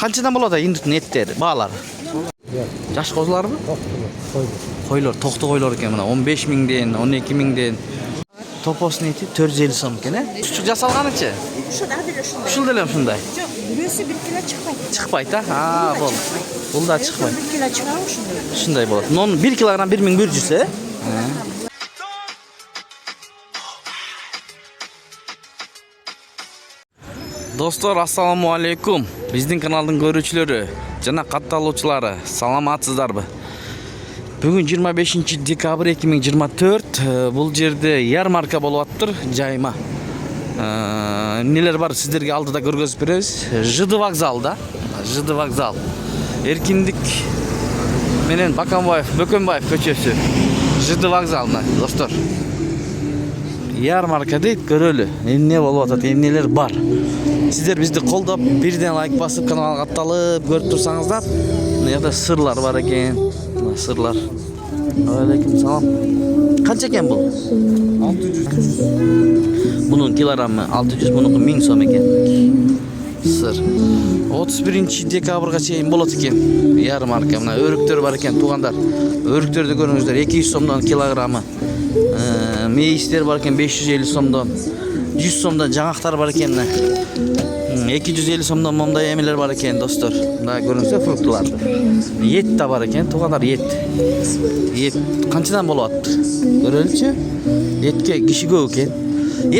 Qanchadan bo'ladi indiqning etlari, ba'lari? Yosh qo'zlarmi? Qo'ylar, to'qti qo'ylar ekan mana 15 mingdan, 12 mingdan. Toposning eti 450 so'm ekan. Chuchuq jasalganicha? Shunday ham shunday. Yo'q, burasi 1 kilo chiqmaydi. Chiqmaydi, ha, bo'ldi. Bunda chiqmaydi. 1 kilo chiqadi shunday. Shunday bo'ladi. Non 1 kilogram 1100 ha? Dostlar, assalomu alaykum. Bizning kanalning ko'ruvchilari, jana qattaluvchilari, salomatsizlarmi? Bugun 25-dekabr 2024. Bu yerda yarmarka bo'layaptir, Jayma. Neler bor sizlarga oldida ko'rsatib beramiz. JD vokzalda, JD vokzal. Erkinlik menen Bökönbayev ko'chasi. JD vokzalda, dostlar. Yarmarkada ko'reli. Ne bo'layotadi, neler bor. Sizler bizde qo'llab, birden like basıp kanalga attalib ko'rib tursаңыздар. Bu yerda sırlar var ekan. Sırlar. Aleyküm selam. Qancha ekan bu? 600. Bunun kilogramı 600, bunun 1000 so'm ekan. Sır. 31-dekabrga chейин bo'ladi ekan. Yarmarka. Mana örüktör var ekan, tug'andar. Örüktörde ko'ringizlar 200 so'mdan kilogramı. Meyisler var ekan 550 so'mdan. 100 so'mdan жаңақтар бар ekan. 250 so'mdan momda yemeler var ekan dostlar. Mana ko'ringizlar fruktlarni. Et de var ekan, tug'andar et. Et qanchadan bo'lyapti? Ko'raylikchi. Etga kishi ko'p ekan.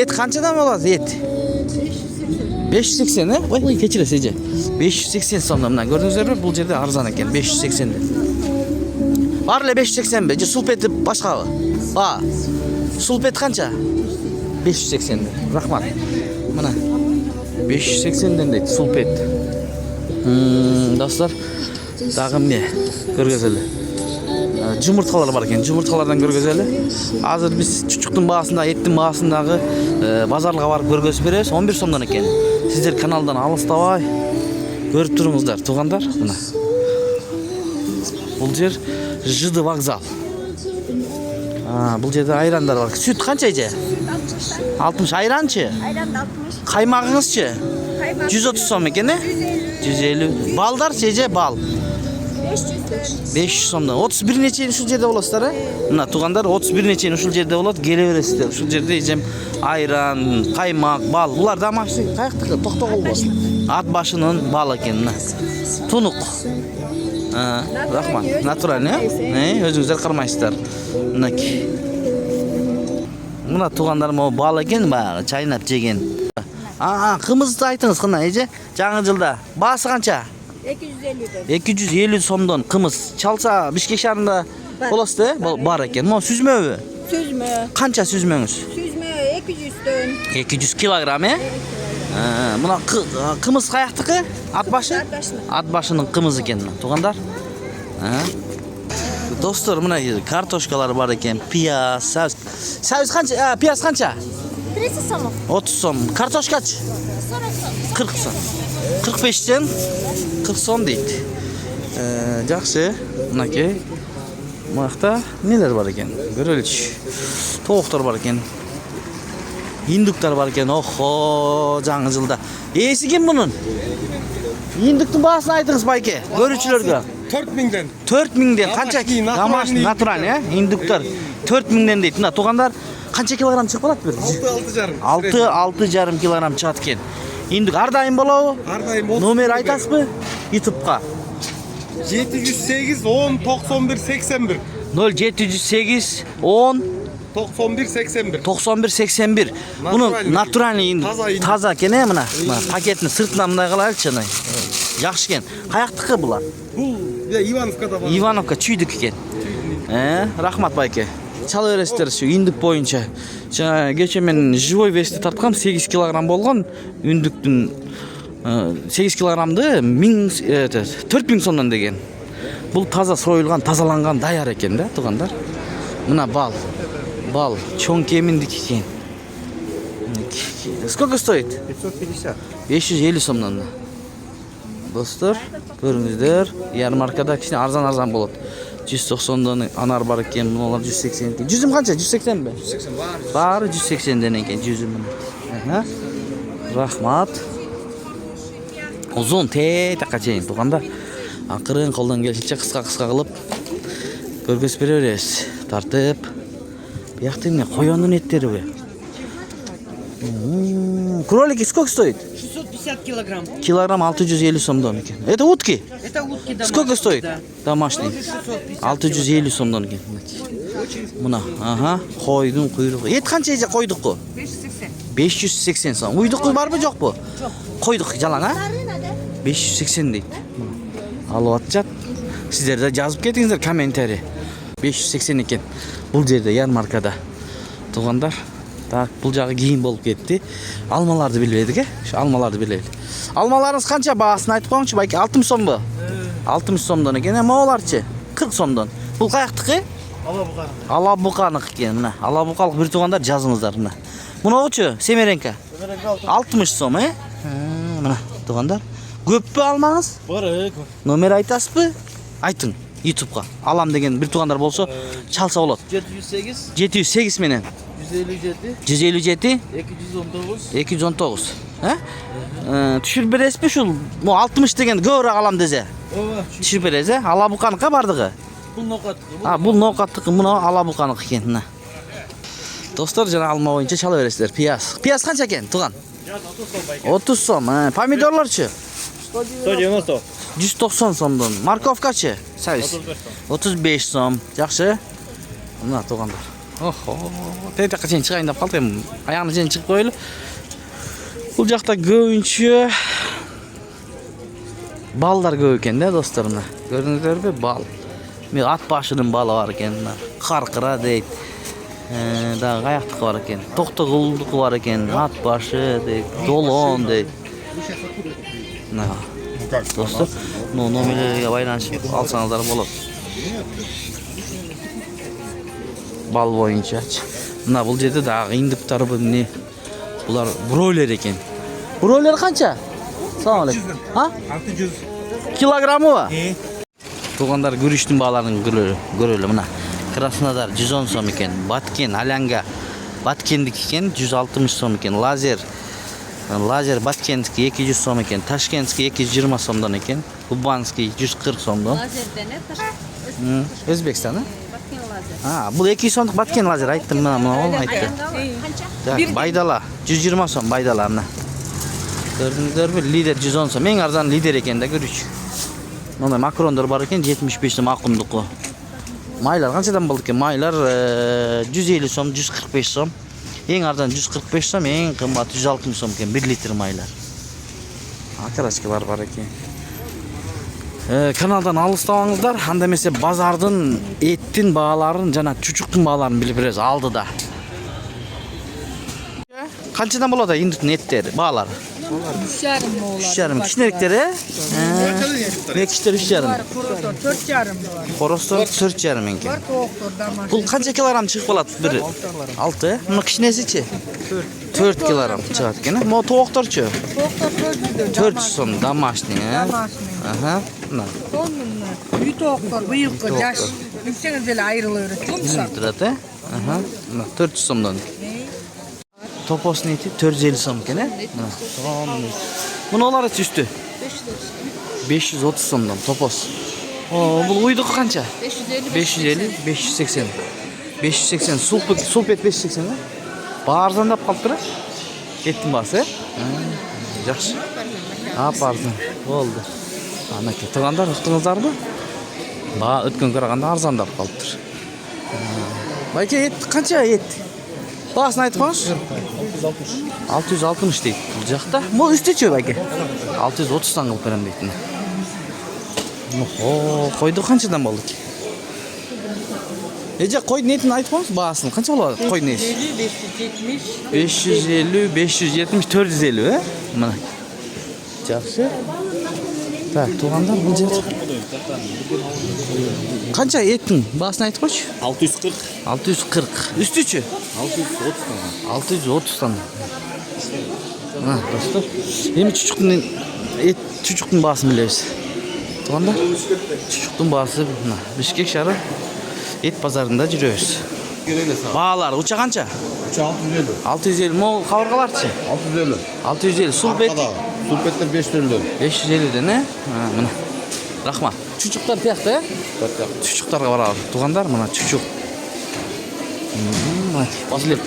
Et qanchadan bo'ladi et? 580 ha? Voy, kechirasiz. 580 so'mdan mana ko'ringizlar, bu yerda arzon ekan 580 dan. Barli 580 be, sulpeti boshqami? Ha. Sulpet qancha? 580 dan. Rahmat. Mana 580 dan deydi sulpet. Dostlar, dag'im ne? Ko'rgazali. Jumurtqalar var ekan, jumurtqalardan ko'rgazali. Hozir biz chuchuqning bahasında, etning bahasındagi bozorga borib ko'rgazib beramiz. 11 so'mdan ekan. Sizlar kanaldan alıstabay ko'rib turingizlar, tug'andar. Mana. Bu yer JD vokzal. Bu yerda ayranlar var. Süt qanchaga? 60. Ayranchi? Ayran 60. Qaymog'ingizchi? 130 so'm ekan, 150. Baldarchi, bal. 500 so'mdan. 31 necha shu yerda bo'lasizlar, ha? Mana tug'andar 31 necha shu yerda bo'ladi, kelaverasizlar. Shu yerda jem ayran, qaymoq, bal. Bularda mashina qayerda? To'xtag'ol bor. At bashining bal ekan, mana. Tunuq. Rahmat. Natural, ha? O'zingizlar qirmaysizlar. Minaki. Mana tug'andar mo bal ekan, mana chaynab jegan. Qimizni aytingiz, qanday? Жаңы жылda. Basi qancha? 250'den. 250 so'mdan qimiz chalsa Bishkek shahrida bo'lasiz, bor ekan. Mana süzmövi. Süzme. Qancha süzmöңiz? Süzme 200'den. 200 kilogram, ha? Buna qimiz qayaqtiki? Atbaşı? Atbaşının qimizi ekan, tug'andar. Dostlar, mana kartoshkalar bor ekan, piyaz, savs. Savs qancha? Piyaz qancha? 30 so'm. 30 so'm. Kartoshkachi? 40 so'm. 45 dan 40 so'm deydi. Yaxshi. Bunaki bu yoqda nelar bor ekan? Ko'raylik. Tovuqlar bor ekan. Induklar bor ekan. Oho, жаңы жылda. Esi kim bunun? Indukning bahasini aytingiz bayke. Ko'ruvchilarga. 4000 dan. 4000 dan qancha? Gamash natural, ha? Induklar 4000 dan deydi. Mana tug'andar qancha kilogram chiqib qoladi bir? 6,5 kilogram chiqadi ekan. Induk har doim bo'ladi? Har doim bo'ladi. Nomer aytasizmi? YouTube'ga. 708 10 91 81. 0708 10 91 81. 91 81. Bunun naturalniy toza ekan, mana. Paketni sirtdan bunday qilaylikchi. Yaxshi ekan. Qayoqdiki bular? Bu Ivanovkada bor. Ivanovka Chuyduk ekan. Rahmat bayka. Chalaverasizlar shu induk bo'yicha. Kecha men живой весni tartqam 8 kilogram bo'lgan. Indukning 8 kilogramni 4000 so'mdan degan. Bu toza so'yilgan, tozalangan dayar ekan-da, tug'andar. Mana bal. Bal cho'ng kemindik ekan. Сколько стоит? 550. 550 so'mdan. Dostlar, ko'ringizlar, yarmarkada kichkina arzon bo'ladi. 190 dan anar bor ekan, bular 180 ekan. Жүзім qancha? 180 mi? 180 var. Bari 180 dan ekan жүзім. Rahmat. Uzun teytakka чейин туугандар. Акырын колдон келишинче кыска кылып көргөзүп бере беребиз. Тартып. Буякта эмне коёндун эттериби? Кролики сколько стоит? 650 килограмм. Килограмм 650 сомдон экен. Это утки? Это утки домашние. Сколько стоит? Да. Домашний. 650 сомдон экен. Мына, ага, койдун куйругу. Эт канча эже койдукку? 580. 580 сом. Уйдукку барбы жокпу? Жок. Койдук жалаң, а? 580 дейт. Алып атышат. Сиздер да жазып кетиңиздер комментарий. 580 экен. Бул жерде ярмаркада. Туугандар, так, бул жагы кийин болуп кетти. Алмаларды билбедик, Шу алмаларды билели. Алмаларыңыз канча баасын айтып коюңчу, байке? 60 сомбу? 60 сомдон экен. Могуларчы? 40 сомдон. Бул каяктыкы? Алабуканык экен, мына. Алабукалык бир туугандар жазыңыздар мына. Мунагучу Семеренка. 60 сом, Мына туугандар. Көппү алмаңыз? Бар, Номер айтасызбы? Айтың YouTube'га. Алам деген бир туугандар болсо чалса болот. 708, 708 менен 157, 157 219. 219. Түшүрүп бересизби ушул? Му 60 деген көбүрөөк алам десе. Ооба, Түшүрүп бересиз, Алабуканыкка бардыгы. бул нокат. Бул ноокаттыкы, мына Алабуканык экен, мына. Достор, жана алма боюнча чала бересиздер. Пияз. Пияз канча экен, туган? 30 сом. Помидорлорчу? 190. 190 сомдон. Морковкачы? Сабиз. 35 сом. Жакшы. Мына туугандар. Охо, тетакка чейин чыгайын деп калдым. Аягына чейин чыгып коелу. Бул жакта көбүнчө балдар көп экен да, достор, мына. Көрдүңүздөрбү? Бал. Мен ат башынын балы бар экен, мына. Каркыра дейт. Дагы каяктыкы бар экен. Токтогулдуку бар экен. Ат башы дейт. Долон дейт. Мына. Достор, номерлерге байланышып алсаңыздар болот. Бал боюнчачы. Мына бул жерде дагы индуктар эмне? Булар бройлер экен. Бройлер канча? Салам алейкум. 600. Килограммы? Туугандар, күрүштүн бааларын көрөлү мына. Краснодар 110 сом экен. Баткен, Алянга. Баткендики экен 160 сом экен. Лазер Баткендики 200 сом экен. Ташкентский 220 сомдон экен. Кубанский 140 сомдон. Лазерден это Өзбекстан, Баткен лазер. Бул 200 сомдук Баткен лазер айттым, мына ол айтты. Так, байдала 120 сом байдала мына. Көрдүңүздөрбү? Лидер 110 сом. Эң арзан лидер экен да, көрүч. Мына макрондор бар экен 75 сом акымдыкы. Майлар канчадан болду экен? Майлар 150 сом, 145 сом. Эң арзан 145 сом, эң кымбат 160 сом экен 1 литр майлар. Акраскалар бар экен. Каналдан алыстабаңыздар, анда эмесе базардын эттин бааларын жана чучуктун бааларын билип беребиз алдыда. Канчадан болот индуктун эттери, баалары? 3,5 молар. 3,5 кичинеректери? Кичтер 3,5. Коростор 4,5 бар. Коростор 4,5 экен. Бар токтор домашний. Бул канча килограмм чыгып калат? 6. Мына кичинесичи? 4 килограмм чыгат экен. Мо тоокторчу? Токтор 400 сом домашний, Домашний. Ага. Мына. Сонун үй токтор быйылкы жаш. Үксеңиз эле айрыла берет. Жумшак. Турат, Ага. Мына 400 сомдон. Топосун эти 450 сом экен, Мына. Муналар үстү? 530 сомдон топос. Бул уйдук канча? 550, 580. 580 сулпет 580, Арзандап калыптыр, Эттин баасы, Жакшы. Арзан. Болду. Анакей туугандар, уктуңуздарбы? Баа өткөн караганда арзандап калыптыр. Байке, эт канча эт? Баасын айтып коюңуз. 660 дейт бул жакта. Бул үстүчү байке. 630тан кылып берем дейт. Койду канчадан болду? Эже койдун этин айтып коюңуз, баасын канча болот койдун эти? 550, 570, 450, Мына. Жакшы. Так, туугандар, бул жерде канча эттин баасын айтып койчу? 640. 640. Үстүчү? 630тан. Достор. Эми чучуктун баасын билебиз. Туугандар, чучуктун баасы мына Бишкек шаары эт базарында жүрөбүз. Баалар уча канча? 650. 650. Мол кабыргаларчы? 650. 650. Сулбет? Sulpetler 550. 550'den ne? Ha, mına. Rahmat. Çuçuklar tiyakta ya? Çuçuklarga barabır. Tugandar mına çuçuk. Basılep.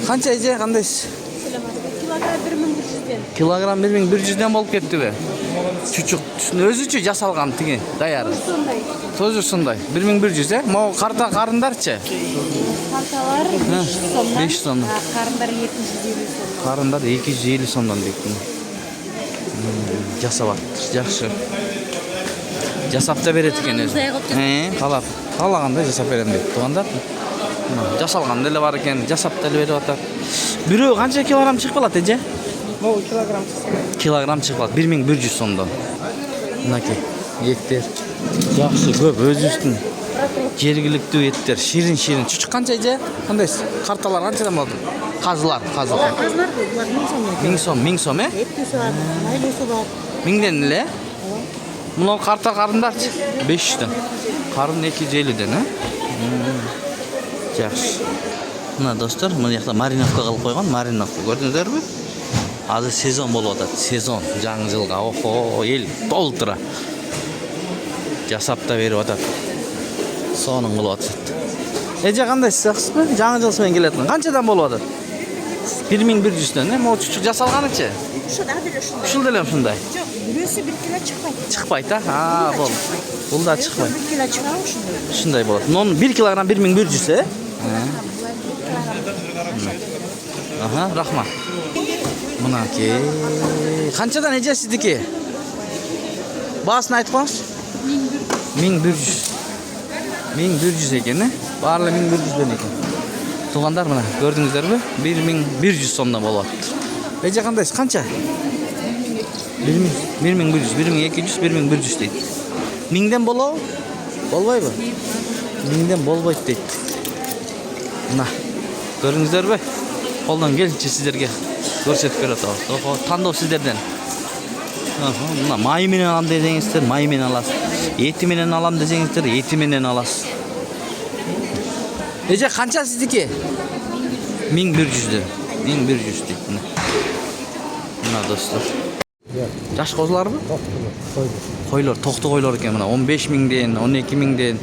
Kança ece kandayız? Kilogram 1100'den bolup ketdi be. Çuçuk. Özüçü jasalgan tigi, dayar. Tozusunday. 1100 he? Mo karta karındarçı. Kartalar 500 somdan. Karınдар 750 сом. Karındar 250 somdan deyip. Jasap. Жақсы. Jasap da beret eкен өзü. Қалап. Қалағанда жасап берем дейт. Туғандар. Жасалған деле бар екен, жасап деле беріп атат. Бирөө канча килограмм чыгып калат эже? Бұл килограмм. Килограмм чыгып калат 1100 сомдон. Мынакей, еттер. Жақсы көп өзүбүздүн жергиликтүү еттер, ширин. Чучук канча эже? Кандайсыз? Карталар канчадан болду? Казылар. Қазылар бұлар 1000 сом. 1000 сом, э? Ептесі бар, айлесі бар. 1000ден эле? Мына карындарчы 500дөн. Карын 250ден, э? Жақсы. Мына достор, мына жакта мариновка кылып койгон, мариновка көрдүңүздөрбү? Азыр сезон болуп атат, сезон. Жаңы жылга охо, эл толтура. Жасап да берип атат. Сонун кылып атат. Эже кандайсыз, жакшысызбы? Жаңы жыл менен келетин. Канчадан болуп атат? 1100дөн, э? Могу чучук жасалганычы? Ушул деле ушундай. Жоқ, бүресі 1 кило шықпайды. Чыкпайт, а? Болду. Бул да чыкпайт. 1 кило шыға ушундай. Ушундай болот. Нон 1 килограмм 1100, э? Аха, рахмат. Мынакей. Канчадан эже сиздики? Баасын айтып коңуз. 1100. 1100 экен, э? Баары 1100дөн экен. Туугандар мына көрдүңүздөрбү? 1100 сомдон болот. Эже кандайсыз? Канча? 1100, 1200, 1100 дейт. 1000ден болобу? Болбойбу? 1000ден болбойт дейт. Мына көрдүңүздөрбү? Колдон келинче сиздерге көрсөтүп берип атабыз. Охо, тандоо сиздерден. Мына май менен алам десеңиздер, май менен аласыз. Эти менен алам десеңиздер, эти менен аласыз. Эже канча сиздики? 1100дөн. 1100 дейт. Мына достор. Жаш козуларбы? Койлор, токту койлор экен мына 15000ден, 12000ден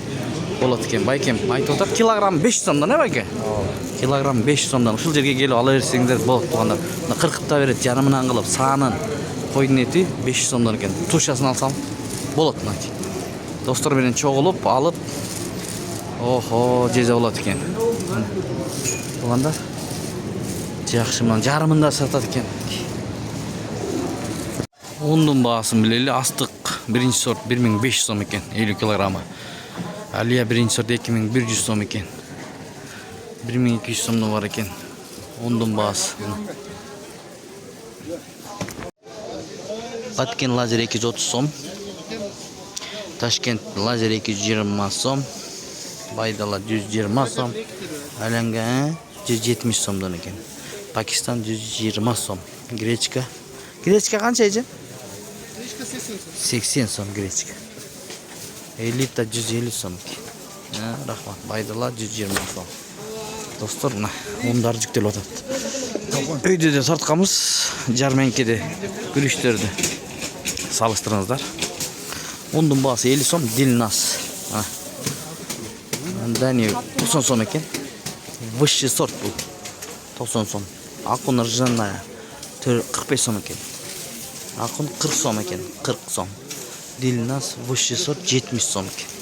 болот экен. Байкем айтып атат, килограмм 500 сомдон, э байке? Килограмм 500 сомдон. Ушул жерге келип ала берсеңдер болот туугандар. Мына 40 та берет, жарымынан кылып, саанын койдун эти 500 сомдон экен. Тушасын алсам болот мынакей. Достор менен чогулуп, алып, охо, жезе болот экен. Туугандар. Жакшы, мына жарымында сатат экен. Ундун баасын билели, астык 1 сорт 1500 сом экен, 50 килограммы. Алия 1 сорт 2100 сом экен. 1200 сомдон бар экен. Ундун баасы. Баткен лазер 230 сом. Ташкент лазер 220 сом. Байдала 120 сом. Аленга 170 сомдон экен. Пакистан 120 сом. Гречка. Гречка канча эже? 80 сом гречка. Элита 150 сом. Рахмат. Байдала 120 сом. Достор, мына ундар жүктелип атат. Өйдө да тартканбыз, жарменкеде күрүштөрдү салыштырыңыздар. Ундун баасы 50 сом, дилнас. Дани 90 сом экен. Высший сорт бул. 90 сом. Акун ржаная 45 сом экен. Акун 40 сом экен, 40 сом. Дилнас высший сорт 70 сом экен.